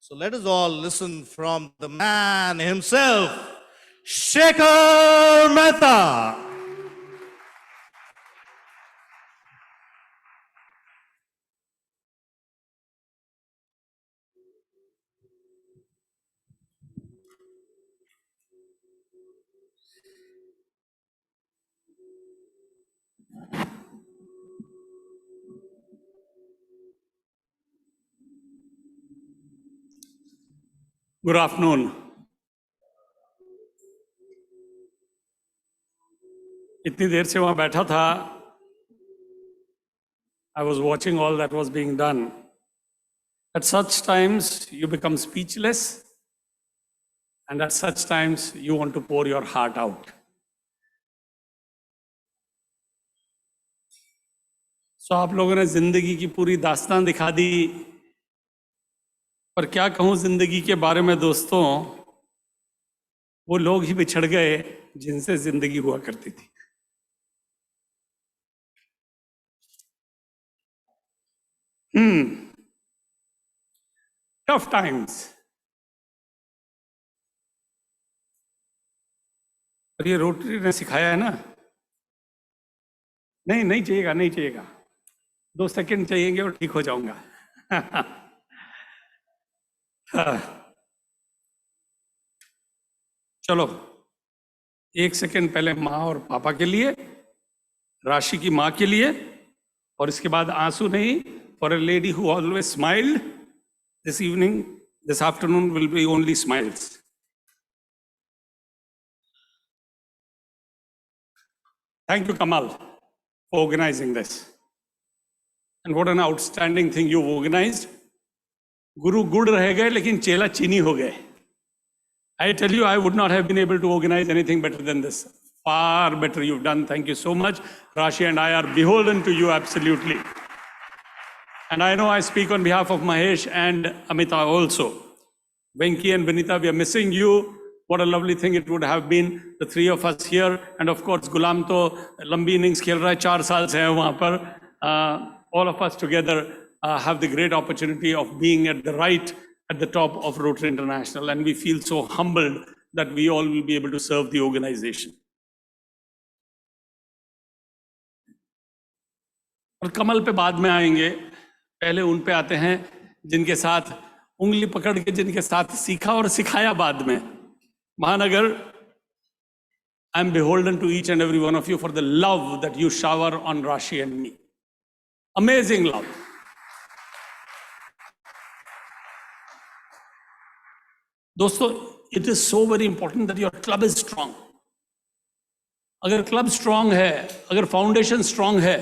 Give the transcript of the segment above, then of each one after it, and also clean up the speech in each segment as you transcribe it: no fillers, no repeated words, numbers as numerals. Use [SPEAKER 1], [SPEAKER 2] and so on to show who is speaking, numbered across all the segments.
[SPEAKER 1] So let us all listen from the man himself, Shekhar Mehta.
[SPEAKER 2] Good afternoon. इतनी देर से वहाँ बैठा था. I was watching all that was being done. At such times, you become speechless, and at such times, you want to pour your heart out. So आप लोगों ने जिंदगी की पूरी दास्तान दिखा दी. पर क्या कहूँ जिंदगी के बारे में दोस्तों, वो लोग ही बिछड़ गए जिनसे जिंदगी हुआ करती थी. Tough times. और ये रोटरी ने सिखाया है ना. नहीं चाहिएगा. 2 सेकंड चाहिएंगे और ठीक हो जाऊंगा. चलो 1 सेकंड पहले माँ और पापा के लिए, राशि की माँ के लिए, और इसके बाद आंसू नहीं. For a lady who always smiled, this evening, this afternoon will be only smiles. Thank you, Kamal, for organizing this. And what an outstanding thing you've organized. Guru good रह गए लेकिन चेला चीनी हो गए. I tell you, I would not have been able to organize anything better than this. Far better you've done. Thank you so much. Rashi and I are beholden to you, absolutely. And I know I speak on behalf of Mahesh and Amita also. Venki and Vinita, we are missing you. What a lovely thing it would have been, the 3 of us here. And of course, Gulam to lambi innings khel raha hai, 4 saal se hai wahan par. All of us together have the great opportunity of being at the top of Rotary International. And we feel so humbled that we all will be able to serve the organization. और कमल पे बाद में आएंगे. पहले उन पे आते हैं जिनके साथ उंगली पकड़ के, जिनके साथ सीखा और सिखाया बाद में. Mahanagar, I am beholden to each and every one of you for the love that you shower on Rashi and me. Amazing love. दोस्तों, it is so very important that your club is strong. अगर club strong है, अगर foundation strong है,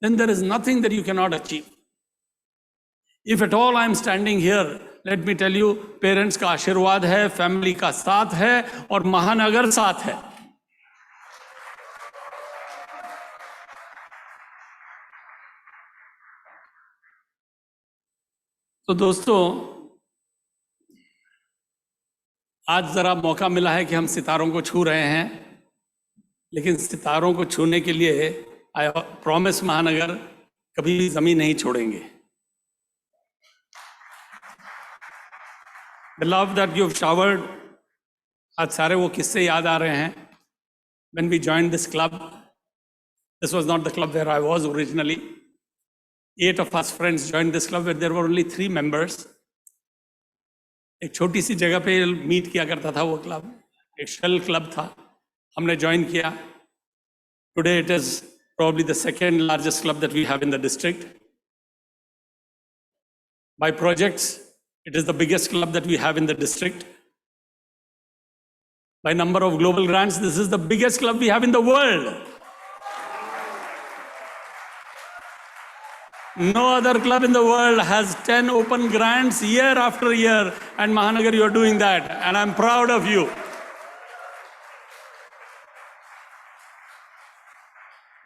[SPEAKER 2] then there is nothing that you cannot achieve. If at all I am standing here, let me tell you, parents का आशीर्वाद है, family का साथ है, और महानगर साथ है. तो दोस्तों, आज जरा मौका मिला है कि हम सितारों को छू रहे हैं, लेकिन सितारों को छूने के लिए आई प्रॉमिस महानगर कभी भी जमीन नहीं छोड़ेंगे. The love that you've showered, आज सारे वो किस्से याद आ रहे हैं. When we joined this club, this was not the club where I was originally. 8 of us friends joined this club where there were only 3 members. एक छोटी सी जगह पे मीट किया करता था वो क्लब, एक शेल क्लब था. हमने ज्वाइन किया. Today it is probably the second largest club that we have in the district. By projects, it is the biggest club that we have in the district. By number of global grants, this is the biggest club we have in the world. No other club in the world has 10 open grants year after year, and Mahanagar, you are doing that, and I'm proud of you.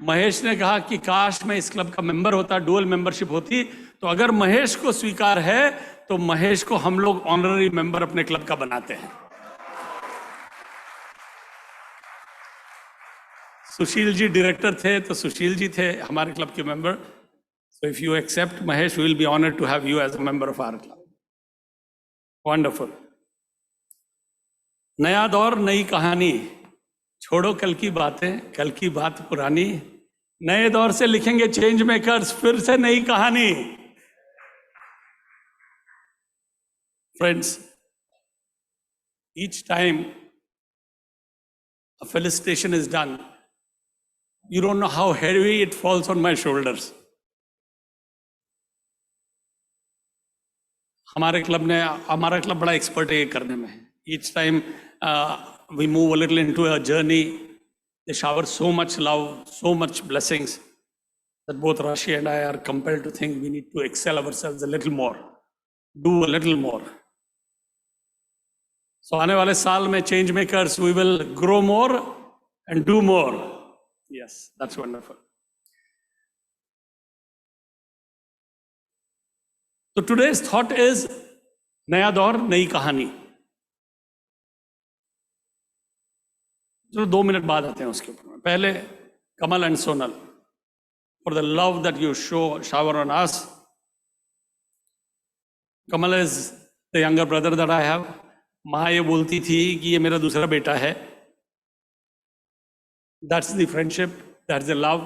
[SPEAKER 2] Mahesh ने कहा कि काश मैं इस club का member होता, dual membership होती. तो अगर महेश को स्वीकार है तो महेश को हम लोग ऑनररी मेंबर अपने क्लब का बनाते हैं. सुशील जी डायरेक्टर थे, तो सुशील जी थे हमारे क्लब के member. So if you accept, Mahesh, we will be honored to have you as a member of our club. Wonderful. नया दौर, नई कहानी, छोड़ो कल की बातें, कल की बात पुरानी, नए दौर से लिखेंगे चेंज मेकर्स फिर से नई कहानी। Friends, each time a felicitation is done, you don't know how heavy it falls on my shoulders. हमारा क्लब बड़ा एक्सपर्ट है ये करने में। Each time we move a little into a journey, they shower so much love, so much blessings that both Rashi and I are compelled to think we need to excel ourselves a little more, do a little more. So आने वाले साल में change makers, we will grow more and do more. Yes, that's wonderful. So today's thought is नया दौर, नई कहानी। चलो 2 minute बाद आते हैं उसके ऊपर। पहले Kamal and Sonal, for the love that you shower on us. Kamal is the younger brother that I have. माँ ये बोलती थी कि ये मेरा दूसरा बेटा है। That's the friendship, that's the love.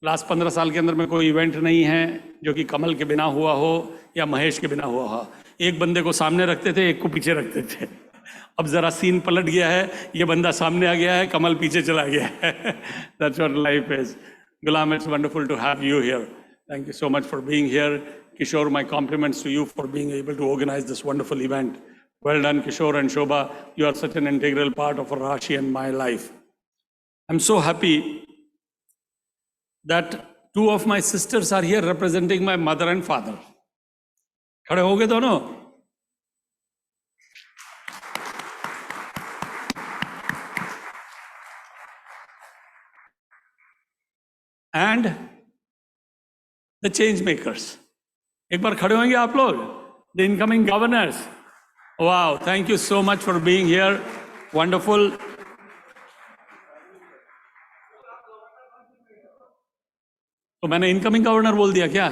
[SPEAKER 2] Last 15 साल के अंदर में कोई इवेंट नहीं है जो कि कमल के बिना हुआ हो या महेश के बिना हुआ हो। एक बंदे को सामने रखते थे, एक को पीछे रखते थे। अब जरा सीन पलट गया है, ये बंदा सामने आ गया है, कमल पीछे चला गया है। That's what life is. Gulam, it's wonderful to have you here. Thank you so much for being here. Kishore, my compliments to you for being able to organize this wonderful event. Well done, Kishore and Shobha. You are such an integral part of Rashi and my life. I'm so happy that 2 of my sisters are here representing my mother and father. खड़े हो गए दोनों? And the change makers. एक बार खड़े होंगे आप लोग? The incoming governors. Wow, thank you so much for being here. Wonderful. तो मैंने इनकमिंग गवर्नर बोल दिया क्या?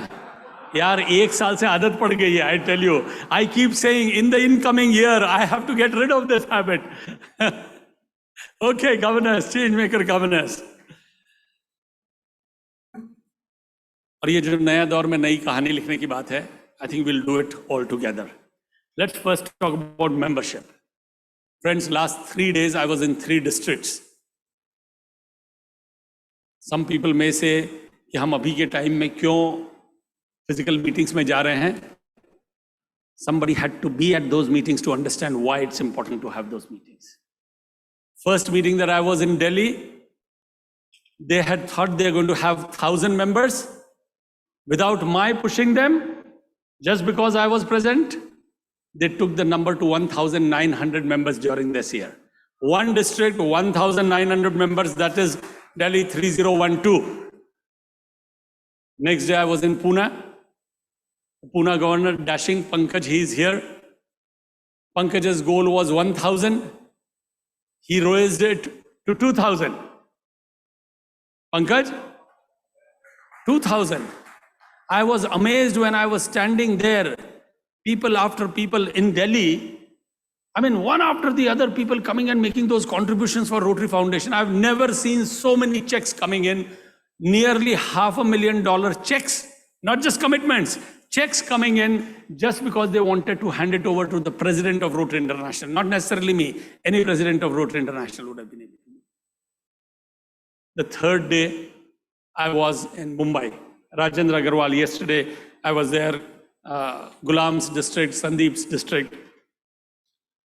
[SPEAKER 2] यार 1 साल से आदत पड़ गई है। I tell you, I keep saying in the incoming year I have to get rid of this habit. Okay, governors, change maker governors. और ये जो नया दौर में नई कहानी लिखने की बात है, I think we'll do it all together. Let's first talk about membership. Friends, last 3 days I was in 3 districts. Some people may say कि हम अभी के टाइम में क्यों फिजिकल मीटिंग्स में जा रहे हैं? Somebody had to be at those meetings to understand why it's important to have those meetings. First meeting that I was in Delhi, they had thought they're going to have 1,000 members. Without my pushing them, just because I was present, they took the number to 1,900 members during this year. One district, 1,900 members, that is Delhi 3012. Next day I was in Pune. Pune Governor dashing Pankaj, he is here. Pankaj's goal was 1,000. He raised it to 2,000. Pankaj, 2,000. I was amazed when I was standing there, people after people in Delhi. I mean, one after the other, people coming and making those contributions for Rotary Foundation. I've never seen so many checks coming in, nearly $500,000 checks, not just commitments, checks coming in just because they wanted to hand it over to the president of Rotary International, not necessarily me, any president of Rotary International would have been able to do. The third day, I was in Mumbai. Rajendra Agarwal, yesterday I was there, Gulam's district, Sandeep's district.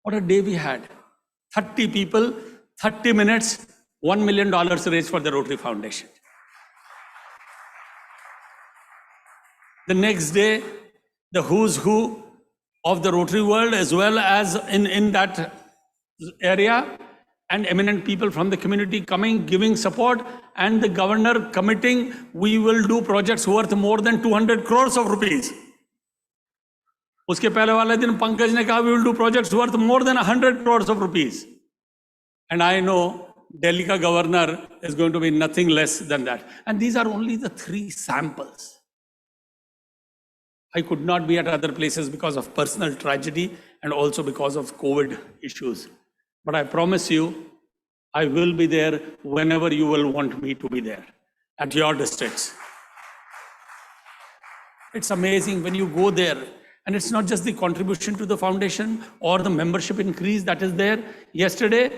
[SPEAKER 2] What a day we had. 30 people, 30 minutes, $1 million raised for the Rotary Foundation. The next day, the who's who of the Rotary world, as well as in that area, and eminent people from the community coming, giving support, and the governor committing, we will do projects worth more than 200 crores of rupees. उसके पहले वाले दिन पंकज ने कहा, we will do projects worth more than 100 crores of rupees. And I know Delhi ka governor is going to be nothing less than that. And these are only the 3 samples. I could not be at other places because of personal tragedy and also because of COVID issues. But I promise you, I will be there whenever you will want me to be there at your districts. It's amazing when you go there, and it's not just the contribution to the foundation or the membership increase that is there. Yesterday,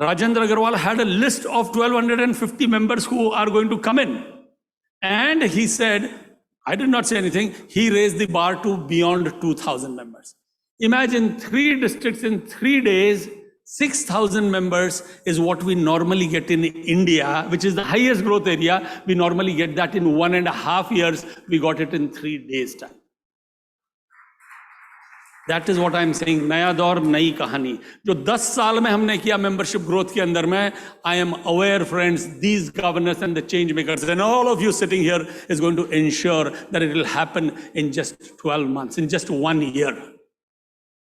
[SPEAKER 2] Rajendra Agarwal had a list of 1,250 members who are going to come in. And he said, I did not say anything, he raised the bar to beyond 2,000 members. Imagine 3 districts in 3 days, 6,000 members is what we normally get in India, which is the highest growth area. We normally get that in 1.5 years. We got it in 3 days' time. That is what I am saying. नया दौर नई कहानी जो 10 साल में हमने किया membership growth के अंदर में. I am aware, friends, these governors and the change makers and all of you sitting here is going to ensure that it will happen in just 12 months, in just 1 year.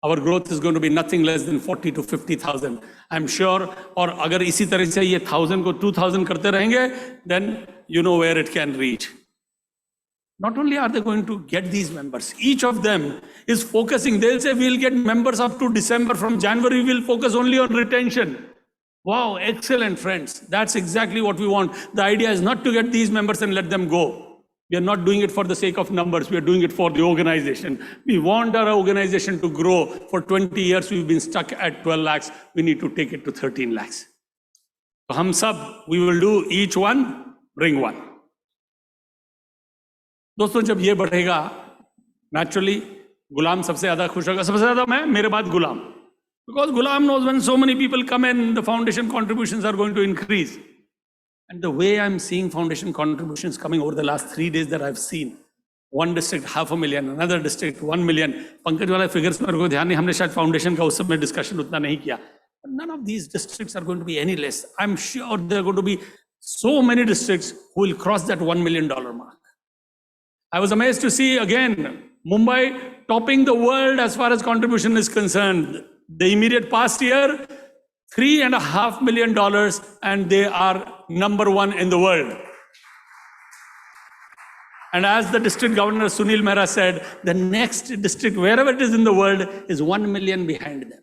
[SPEAKER 2] Our growth is going to be nothing less than 40 to 50,000. I'm sure. और अगर इसी तरह से ये 1,000 को 2,000 करते रहेंगे, then you know where it can reach. Not only are they going to get these members, each of them is focusing. They'll say, we'll get members up to December. From January, we'll focus only on retention. Wow, excellent, friends. That's exactly what we want. The idea is not to get these members and let them go. We are not doing it for the sake of numbers. We are doing it for the organization. We want our organization to grow. For 20 years, we've been stuck at 12 lakhs. We need to take it to 13 lakhs. So, hum sab, we will do each one, bring one. दोस्तों जब ये बढ़ेगा naturally गुलाम सबसे ज़्यादा खुश होगा. सबसे ज़्यादा मैं, मेरे बाद गुलाम. Because Gulam knows when so many people come in, the foundation contributions are going to increase. And the way I'm seeing foundation contributions coming over the last 3 days that I've seen, one district 500,000, another district 1 million. Pankaj वाला figures मेरे को ध्यान नहीं, हमने शायद foundation का उस समय discussion उतना नहीं किया. But none of these districts are going to be any less. I'm sure there are going to be so many districts who will cross that $1 million mark. I was amazed to see again Mumbai topping the world as far as contribution is concerned. The immediate past year, $3.5 million, and they are number 1 in the world. And as the district governor Sunil Mehra said, the next district, wherever it is in the world, is 1 million behind them.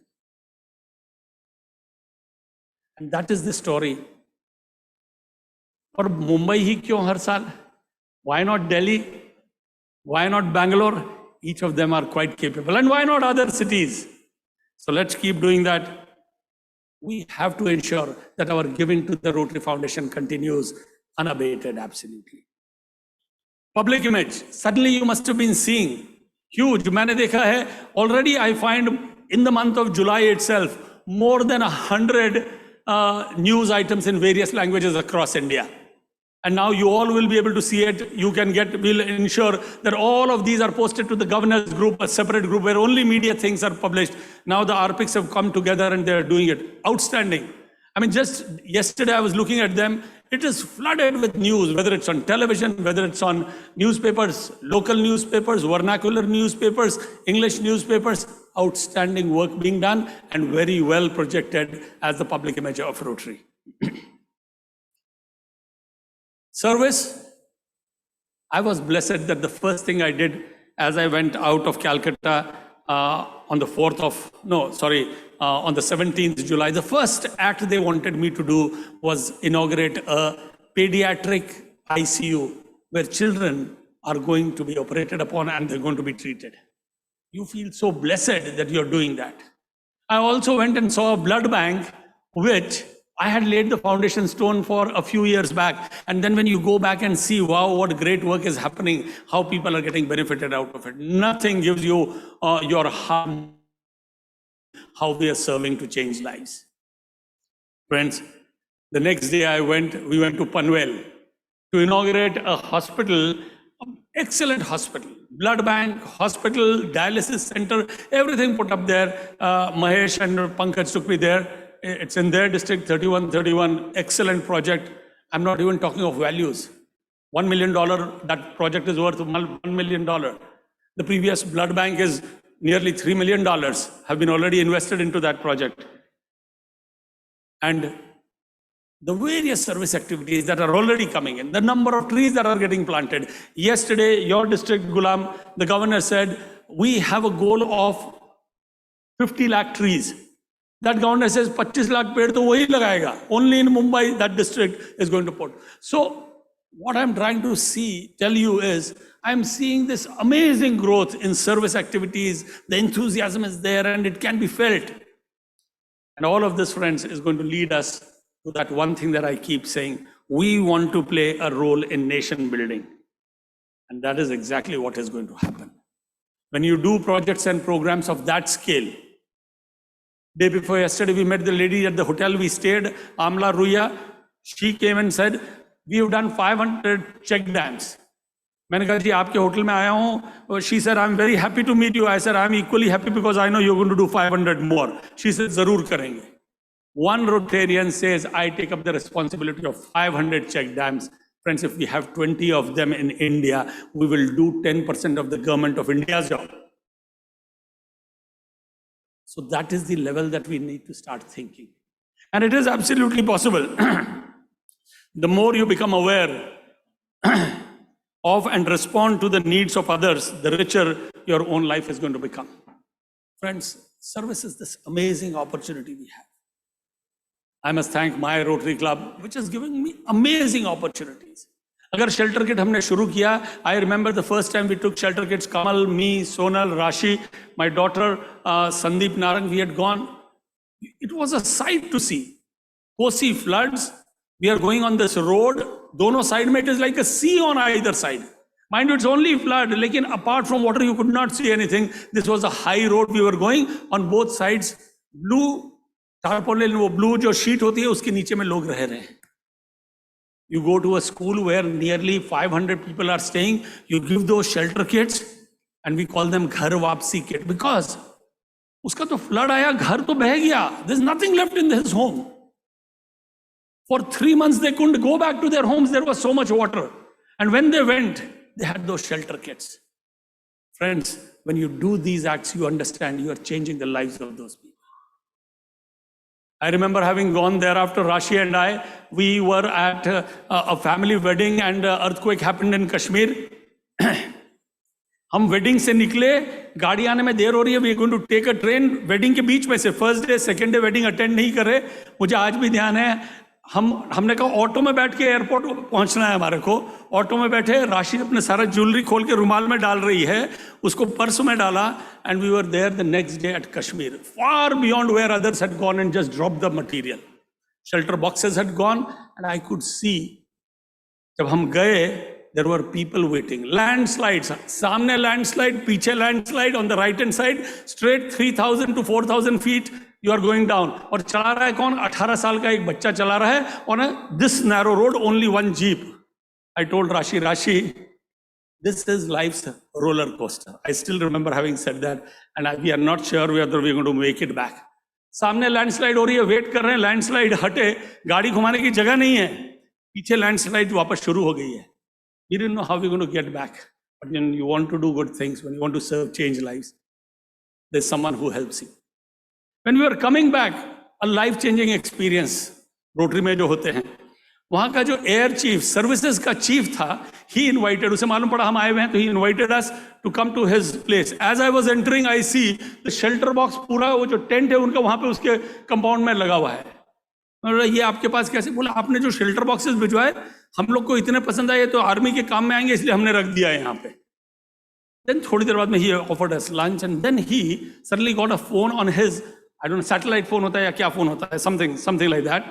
[SPEAKER 2] And that is the story. For Mumbai hi kyun har saal? Why not Delhi? Why not Bangalore? Each of them are quite capable. And why not other cities? So let's keep doing that. We have to ensure that our giving to the Rotary Foundation continues unabated, absolutely. Public image. Suddenly you must have been seeing huge. मैंने देखा है, already I find in the month of July itself, more than 100 news items in various languages across India. And now you all will be able to see it. You can get, we'll ensure that all of these are posted to the governors group, a separate group where only media things are published. Now the RPICs have come together and they're doing it. Outstanding. I mean, just yesterday I was looking at them. It is flooded with news, whether it's on television, whether it's on newspapers, local newspapers, vernacular newspapers, English newspapers. Outstanding work being done and very well projected as the public image of Rotary. Service, I was blessed that the first thing I did as I went out of Calcutta on the 17th July, the first act they wanted me to do was inaugurate a pediatric ICU where children are going to be operated upon and they're going to be treated. You feel so blessed that you're doing that. I also went and saw a blood bank, which I had laid the foundation stone for a few years back. And then when you go back and see, wow, what great work is happening, how people are getting benefited out of it. Nothing gives you your heart, how we are serving to change lives. Friends, the next day we went to Panvel to inaugurate a hospital, excellent hospital, blood bank, hospital, dialysis center, everything put up there. Mahesh and Pankaj took me there. It's in their district, 3131, excellent project. I'm not even talking of values. $1 million, that project is worth $1 million. The previous blood bank is nearly $3 million, have been already invested into that project. And the various service activities that are already coming in, the number of trees that are getting planted. Yesterday, your district, Gulam, the governor said, we have a goal of 50 lakh trees. That governor says 25 lakh पेड़ तो वही लगाएगा. Only in Mumbai, that district is going to put. So what I'm trying to tell you is, I'm seeing this amazing growth in service activities. The enthusiasm is there and it can be felt. And all of this, friends, is going to lead us to that one thing that I keep saying. We want to play a role in nation building. And that is exactly what is going to happen. When you do projects and programs of that scale, day before yesterday, we met the lady at the hotel we stayed, Amla Ruya. She came and said, we have done 500 check dams. मैंने कहा जी आपके hotel में आया हूँ. She said, I'm very happy to meet you. I said, I'm equally happy because I know you're going to do 500 more. She said, जरूर करेंगे. One Rotarian says, I take up the responsibility of 500 check dams. Friends, if we have 20 of them in India, we will do 10% of the government of India's job. So that is the level that we need to start thinking. And it is absolutely possible. The more you become aware of and respond to the needs of others, the richer your own life is going to become. Friends, service is this amazing opportunity we have. I must thank my Rotary Club, which has given me amazing opportunities. अगर shelter kit हमने शुरू किया, I remember the first time we took shelter kits, Kamal, me, Sonal, Rashi, my daughter, Sandeep Narang, we had gone. It was a sight to see. Kosi floods, we are going on this road, dono side में it is like a sea on either side. Mind you, it's only flood, लेकिन apart from water you could not see anything. This was a high road we were going, on both sides, blue tarpaulin, वो blue जो sheet होती है उसके नीचे में लोग रह रहे हैं. You go to a school where nearly 500 people are staying, you give those shelter kits and we call them घर वापसी kit because उसका तो flood आया, घर तो बह गया. There's nothing left in his home. For 3 months they couldn't go back to their homes. There was so much water. And when they went, they had those shelter kits. Friends, when you do these acts, you understand you are changing the lives of those people. I remember having gone there after Rashi and I, we were at a family wedding and earthquake happened in Kashmir. हम wedding से निकले, गाड़ी आने में देर हो रही है, we going to take a train. Wedding के बीच में से first day second day wedding attend नहीं कर रहे. मुझे आज भी ध्यान है, हमने कहा ऑटो में बैठ के एयरपोर्ट पहुंचना है हमारे को. ऑटो में बैठे, राशि अपने सारा ज्वेलरी खोल के रुमाल में डाल रही है, उसको पर्स में डाला, and we were there the next day at Kashmir, far beyond where others had gone and just drop the material. Shelter boxes had gone and I could see. जब हम गए, there were people waiting. Landslides, सामने landslide, पीछे landslide, on the right hand side, straight 3,000 to 4,000 feet, you are going down. और चला रहा है कौन? 18 साल का एक बच्चा चला रहा है on this narrow road, only one jeep. I told Rashi, this is life's roller coaster. I still remember having said that, and we are not sure whether we are going to make it back. सामने landslide हो रही है, wait कर रहे हैं, landslide हटे, गाड़ी घुमाने की जगह नहीं है, पीछे landslide वापस शुरू हो गई है. We didn't know how we're going to get back. But when you want to do good things, when you want to serve, change lives, there's someone who helps you. When we were coming back, a life-changing experience, Rotary में जो होते हैं, वहाँ का जो air chief, services का chief था, he invited, उसे मालूम पड़ा हम आए हुए हैं, तो he invited us to come to his place. As I was entering, I see the shelter box पूरा वो जो tent है उनका वहाँ पे उसके compound में लगा हुआ है. ये आपके पास कैसे? बोला आपने जो शेल्टर बॉक्सेस भिजवाए हम लोग को इतने पसंद आए, तो आर्मी के काम में आएंगे इसलिए हमने रख दिया है यहाँ पे. देन थोड़ी देर बाद में ही offered us lunch and then he suddenly got a phone on his, I don't know satellite phone होता है या क्या फोन होता है, something like that,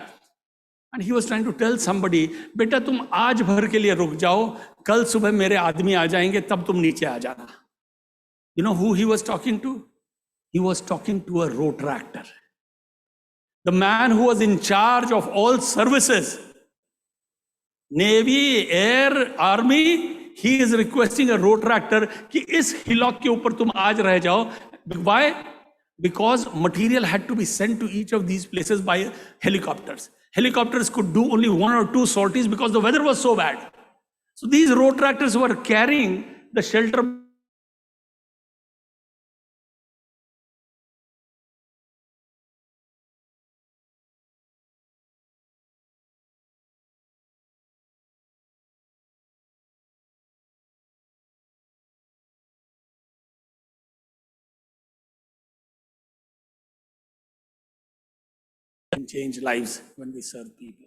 [SPEAKER 2] and he was trying to tell somebody, बेटा तुम आज भर के लिए रुक जाओ, कल सुबह मेरे आदमी आ जाएंगे तब तुम नीचे आ जाना. You know who he was talking to? He was talking to a Rotaractor. The man who was in charge of all services, Navy, Air, Army, he is requesting a road tractor कि इस hillock के ऊपर तुम आज रह जाओ. Why? Because material had to be sent to each of these places by helicopters. Helicopters could do only 1 or 2 sorties because the weather was so bad. So these road tractors were carrying the shelter can change lives when we serve people.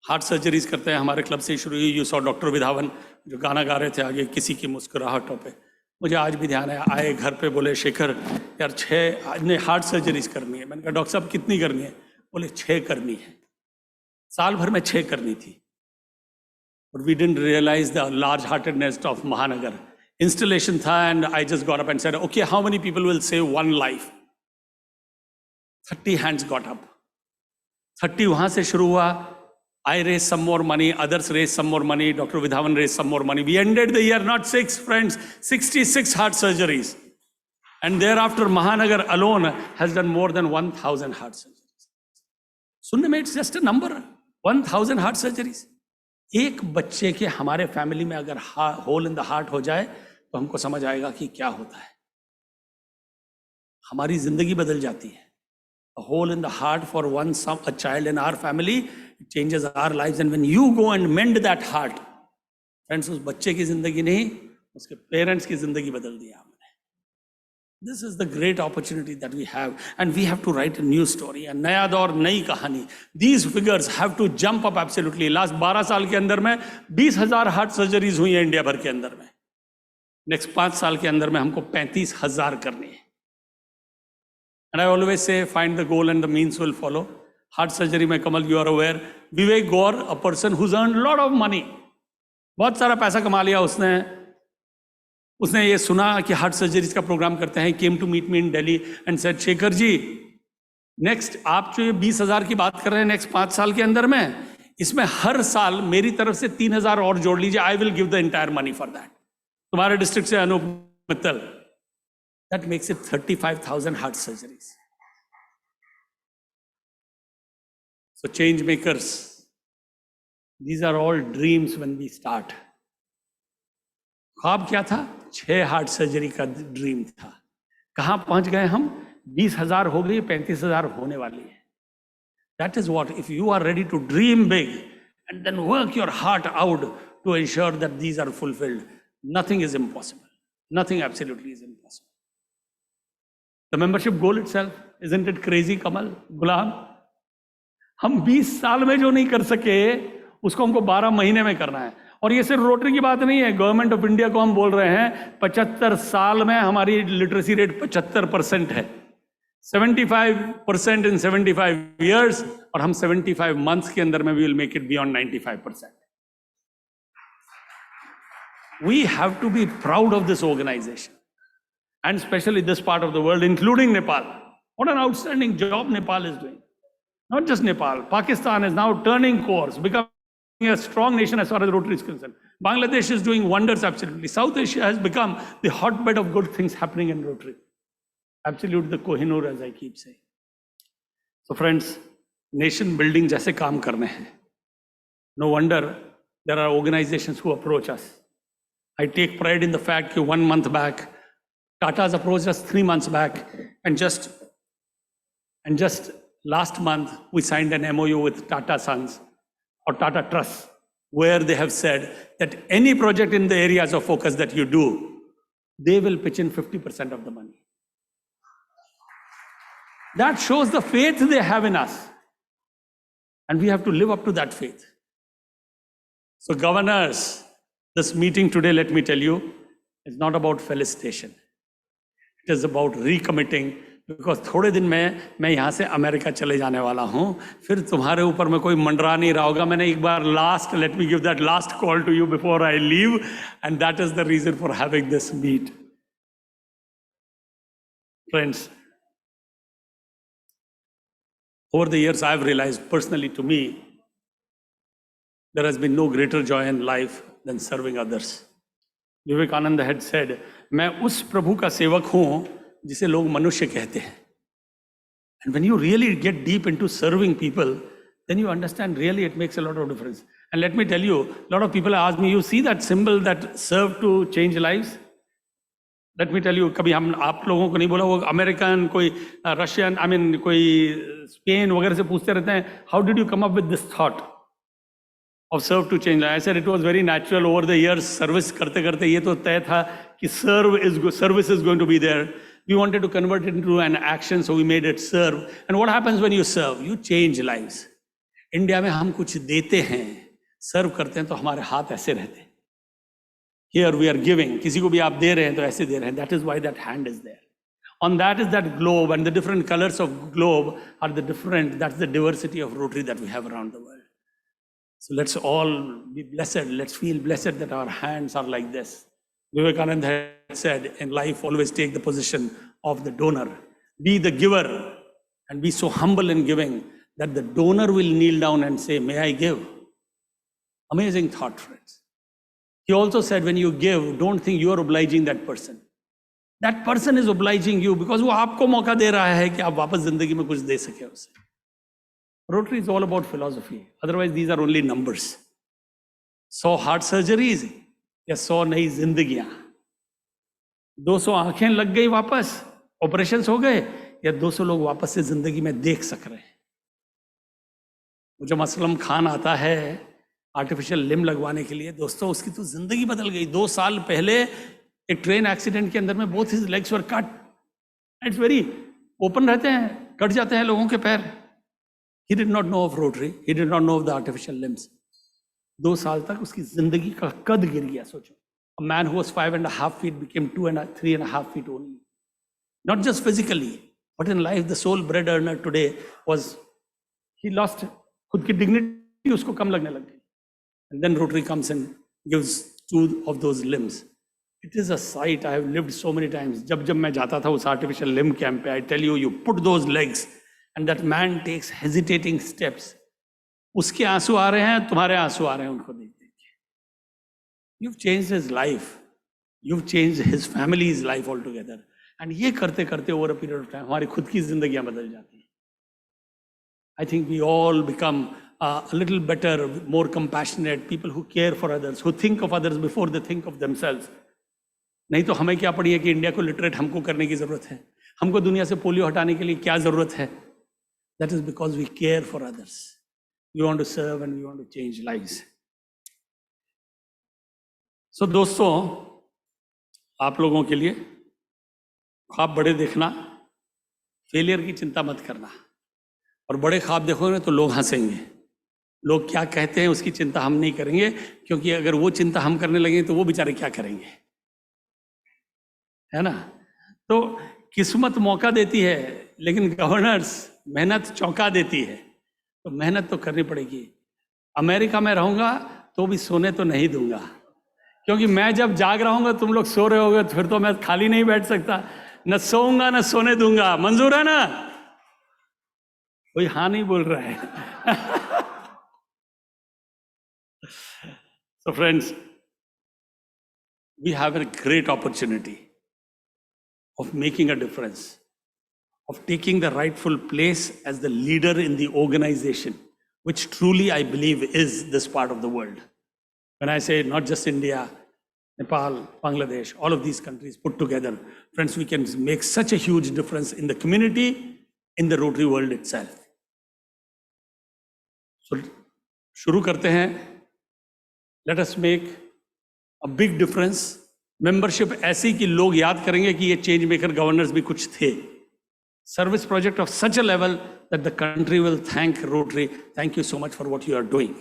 [SPEAKER 2] Heart surgeries करते हैं, हमारे club से ही शुरू हुई. You saw doctor विधावन जो गाना गा रहे थे आगे, किसी की मुस्कुराहटों पे. मुझे आज भी ध्यान है, आए घर पे बोले शेखर यार 6 हार्ट सर्जरीज करनी है. मैंने कहा डॉक्टर साहब कितनी करनी है? बोले 6 करनी है. साल भर में 6 करनी थी. But we didn't realize the large heartedness of Mahanagar. Installation था and I just got up and said, okay, how many people will save one life? 30 hands got up. 30 वहाँ से शुरू हुआ. I raised some more money, others raised some more money, Dr. Vidhavan raised some more money. We ended the year, not 6 friends, 66 heart surgeries. And thereafter, Mahanagar alone has done more than 1,000 heart surgeries. सुनने में it's just a number, 1,000 heart surgeries. एक बच्चे के हमारे family में अगर whole in the heart हो जाए तो हमको समझ आएगा कि क्या होता है. हमारी जिंदगी बदल जाती है. A hole in the heart for a child in our family, it changes our lives. And when you go and mend that heart, friends, उस बच्चे की जिंदगी नहीं, उसके पेरेंट्स की जिंदगी बदल दी आपने. This is the great opportunity that we have, and we have to write a new story, a नया दौर, नई कहानी. These figures have to jump up absolutely. Last 12 साल के अंदर में 20,000 हार्ट सर्जरीज हुई है इंडिया भर के अंदर में. नेक्स्ट 5 साल के अंदर में हमको 35,000 करनी है. And I always say, find the goal and the means will follow. Heart surgery में कमल, you are aware, Vivek Gaur, a person who's earned a lot of money, बहुत सारा पैसा कमा लिया उसने ये सुना कि हार्ट सर्जरीज का प्रोग्राम करते हैं. came to meet me in Delhi and said, Shekhar ji, next आप जो ये 20,000 की बात कर रहे हैं नेक्स्ट 5 साल के अंदर में, इसमें हर साल मेरी तरफ से 3,000 और जोड़ लीजिए. I will give the entire money for that. तुम्हारे डिस्ट्रिक्ट से Anoop Mittal, that makes it 35,000 heart surgeries. So change makers, these are all dreams when we start. ख्वाब क्या था? 6 हार्ट सर्जरी का ड्रीम था. कहाँ पहुंच गए हम? 20,000 हो गई, 35,000 होने वाली है. That is what, if you are ready to dream big and then work your heart out to ensure that these are fulfilled, nothing is impossible. Nothing absolutely is impossible. The membership goal itself, isn't it crazy, Kamal, Gulam? हम 20 साल में जो नहीं कर सके उसको हमको 12 महीने में करना है. और ये सिर्फ रोटरी की बात नहीं है. गवर्नमेंट ऑफ इंडिया को हम बोल रहे हैं 75 साल में हमारी लिटरेसी रेट 75% है. 75% in 75 years, और हम 75 months के अंदर में we will make it beyond 95%. We have to be proud of this organization. And especially this part of the world, including Nepal. What an outstanding job Nepal is doing. Not just Nepal, Pakistan is now turning course, becoming a strong nation as far as Rotary is concerned. Bangladesh is doing wonders absolutely. South Asia has become the hotbed of good things happening in Rotary. Absolute the Kohinoor, as I keep saying. So friends, nation building जैसे काम करने हैं. No wonder there are organizations who approach us. I take pride in the fact that 1 month back, Tata's approached us 3 months back, and just last month we signed an MOU with Tata Sons or Tata Trust, where they have said that any project in the areas of focus that you do, they will pitch in 50% of the money. That shows the faith they have in us, and we have to live up to that faith. So governors, this meeting today, let me tell you, is not about felicitation. It is about recommitting, because थोड़े दिन में मैं यहाँ से America चले जाने वाला हूँ. फिर तुम्हारे ऊपर में कोई मंडरा नहीं रहा होगा. मैंने एक बार let me give that last call to you before I leave, and that is the reason for having this meet. Friends, over the years I have realized personally, to me, there has been no greater joy in life than serving others. Vivekananda had said, मैं उस प्रभु का सेवक हूँ जिसे लोग मनुष्य कहते हैं. And when you really get deep into serving people, then you understand really it makes a lot of difference. And let me tell you, a lot of people ask me, you see that symbol that serve to change lives? Let me tell you, कभी हम आप लोगों को नहीं बोला, वो American, कोई Russian, कोई स्पेन वगैरह से पूछते रहते हैं, how did you come up with this thought of serve to change? I said it was very natural over the years. Service करते करते ये तो तय था कि service is going to be there. We wanted to convert it into an action, so we made it serve. And what happens when you serve? You change lives. India में हम कुछ देते हैं, सर्व करते हैं, तो हमारे हाथ ऐसे रहते हैं. Here we are giving. किसी को भी आप दे रहे हैं तो ऐसे दे रहे हैं. That is why that hand is there. On that is that globe, and the different colors of globe are the different. That's the diversity of Rotary that we have around the world. So let's all be blessed. Let's feel blessed that our hands are like this. Vivekananda had said, in life, always take the position of the donor. Be the giver and be so humble in giving that the donor will kneel down and say, may I give? Amazing thought, friends. He also said, when you give, don't think you are obliging that person. That person is obliging you because वो आपको मौका दे रहा है कि आप वापस जिंदगी में कुछ दे सके उसे. Rotary is all about philosophy. Otherwise, these are only numbers. 100 heart surgeries या 100 नई जिंदगियां, 200 आंखें लग गई वापस, ऑपरेशंस हो गए, या 200 लोग वापस से जिंदगी में देख सक रहे हैं. मुझे असलम खान आता है आर्टिफिशियल लिम्ब लगवाने के लिए. दोस्तों, उसकी तो जिंदगी बदल गई. 2 साल पहले एक ट्रेन एक्सीडेंट के अंदर में both his legs were cut. It's very open रहते हैं, कट जाते हैं लोगों के पैर. He did not know of Rotary. He did not know of the artificial limbs. 2 साल तक उसकी जिंदगी का कद गिर गया. सोचो, a man who was 5.5 feet became 3.5 feet only. Not just physically, but in life, the sole bread earner today was, he lost खुद की dignity उसको कम लगने लग गई. And then Rotary comes and gives 2 of those limbs. It is a sight I have lived so many times. जब मैं जाता था उस artificial limb camp पे, I tell you, you put those legs and that man takes hesitating steps. उसके आंसू आ रहे हैं, तुम्हारे आंसू आ रहे हैं उनको देख देख के. You've changed his life. You've changed his family's life altogether. And ये करते करते over a period of time हमारी खुद की जिंदगियां बदल जाती हैं. I think we all become a little better, more compassionate, people who care for others, who think of others before they think of themselves. नहीं तो हमें क्या पड़ी है कि इंडिया को लिटरेट हमको करने की जरूरत है, हमको दुनिया से पोलियो हटाने के लिए क्या जरूरत है. That is because we care for others. We want to serve and we want to change lives. So दोस्तों, आप लोगों के लिए ख्वाब बड़े देखना, फेलियर की चिंता मत करना. और बड़े ख्वाब देखोगे तो लोग हंसेंगे. लोग क्या कहते हैं उसकी चिंता हम नहीं करेंगे, क्योंकि अगर वो चिंता हम करने लगेंगे तो वो बेचारे क्या करेंगे, है ना. तो किस्मत मौका देती है, लेकिन गवर्नर्स मेहनत चौंका देती है. तो मेहनत तो करनी पड़ेगी. अमेरिका में रहूंगा तो भी सोने तो नहीं दूंगा, क्योंकि मैं जब जाग रहा हूंगा तुम लोग सो रहे होगे, तो फिर तो मैं खाली नहीं बैठ सकता. न सोऊंगा न सोने दूंगा. मंजूर है ना? कोई हाँ नहीं बोल रहा है. So friends, we have a great opportunity of making a difference, of taking the rightful place as the leader in the organization, which truly I believe is this part of the world. When I say not just India, Nepal, Bangladesh, all of these countries put together, friends, we can make such a huge difference in the community, in the Rotary world itself. So, शुरू करते हैं. Let us make a big difference. Membership ऐसी कि लोग याद करेंगे कि ये चेंज मेकर गवर्नर्स भी कुछ थे. Service project of such a level that the country will thank Rotary. Thank you so much for what you are doing.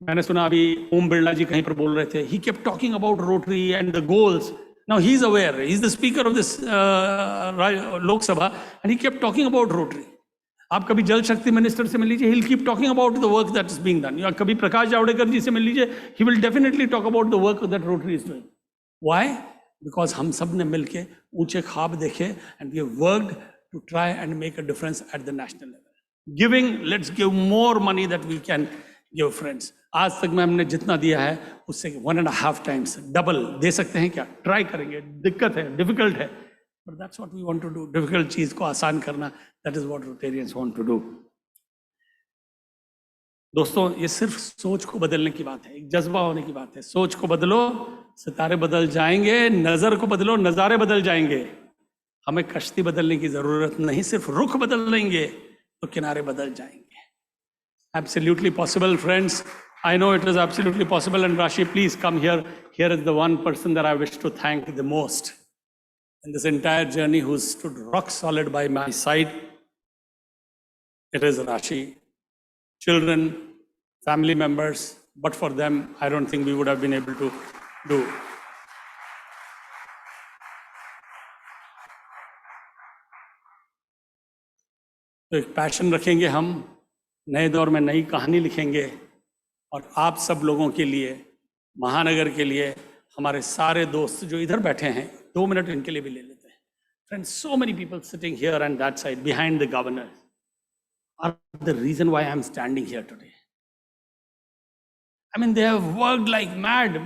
[SPEAKER 2] मैंने सुना अभी ओम बिरला जी कहीं पर बोल रहे थे. He kept talking about Rotary and the goals. Now he is aware. He is the speaker of this Lok Sabha, and he kept talking about Rotary. आप कभी जल शक्ति मिनिस्टर से मिल लीजिए, he'll keep talking about the work that is being done. या कभी प्रकाश जावड़ेकर जी से मिल लीजिए, he will definitely talk about the work that Rotary is doing. Why? Because हम सब ने मिलके ऊंचे ख्वाब देखे, and we have worked to try and make a difference at the national level. Giving, let's give more money that we can give, friends. आज तक में हमने जितना दिया है उससे 1.5 times डबल दे सकते हैं क्या? ट्राई करेंगे. दिक्कत है, डिफिकल्ट है, but that's what we want to do. Difficult चीज को आसान करना, that is what Rotarians want to do. दोस्तों, ये सिर्फ सोच को बदलने की बात है, एक जज्बा होने की बात है. सोच को बदलो, सितारे बदल जाएंगे. नजर को बदलो, नजारे बदल जाएंगे. हमें कश्ती बदलने की जरूरत नहीं, सिर्फ रुख बदल लेंगे तो किनारे बदल जाएंगे. Absolutely possible, friends. I know it is absolutely possible. And Rashi, please come here. Here is the one person that I wish to thank the most. in this entire journey who stood rock solid by my side. It is Rashi. Children, family members, but for them, I don't think we would have been able to do. तो एक passion रखेंगे हम, नए दौर में नई कहानी लिखेंगे और आप सब लोगों के लिए, महानगर के लिए, हमारे सारे दोस्त जो इधर बैठे हैं, 2 मिनट इनके लिए भी ले लेते हैं. Friends, so many people sitting here and that side behind the governor are the reason why I am standing here today. I mean, they have worked like mad.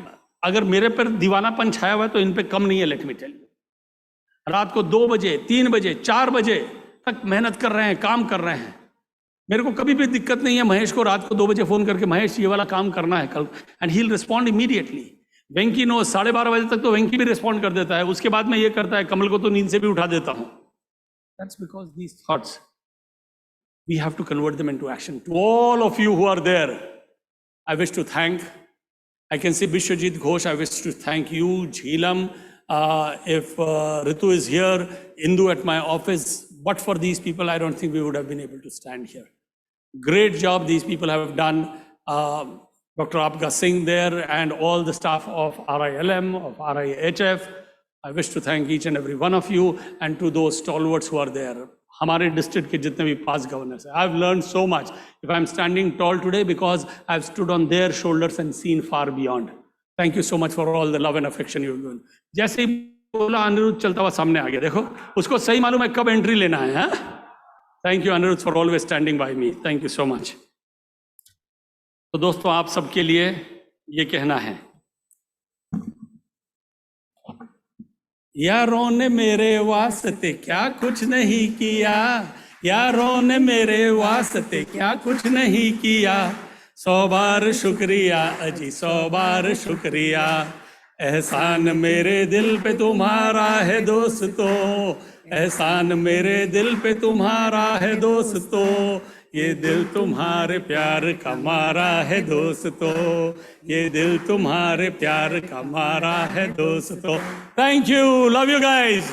[SPEAKER 2] अगर मेरे पर दीवानापन छाया हुआ है तो इन पे कम नहीं है, let me tell you. रात को 2 बजे, 3 बजे, 4 बजे तक मेहनत कर रहे हैं, काम कर रहे हैं. मेरे को कभी भी दिक्कत नहीं है महेश को रात को 2 बजे फोन करके, महेश ये वाला काम करना है कल, and he will respond immediately. Venky no 12:30 बजे तक तो वेंकी भी रिस्पॉन्ड कर देता है, उसके बाद में ये करता है, कमल को तो नींद से भी उठा देता हूँ. That's because these thoughts we have to convert them into action. To all of you who are there, I wish to thank. I can see Vishwajit Ghosh, I wish to thank you. Jhilam, if Ritu is here, Indu at my office, but for these people, I don't think we would have been able to stand here. Great job these people have done. Dr. Apga Singh there and all the staff of RILM, of RIHF. I wish to thank each and every one of you and to those stalwarts who are there. हमारे district के जितने भी past governors हैं. I've learned so much. If I'm standing tall today because I've stood on their shoulders and seen far beyond. Thank you so much for all the love and affection you've given. जैसे ही बोला अनिरुद्ध चलता हुआ सामने आ गया, देखो उसको सही मालूम है कब एंट्री लेना है. Thank you Aniruddh for always standing by me. Thank you so much. तो दोस्तों, आप सबके लिए ये कहना है, यारों ने मेरे वास्ते क्या कुछ नहीं किया, यारों ने मेरे वास्ते क्या कुछ नहीं किया, 100 बार शुक्रिया अजी 100 बार शुक्रिया, एहसान मेरे दिल पे तुम्हारा है दोस्तों, एहसान मेरे दिल पे तुम्हारा है दोस्तों, ये दिल तुम्हारे प्यार का मारा है दोस्तों, ये दिल तुम्हारे प्यार का मारा है दोस्तों. Thank you, love you guys.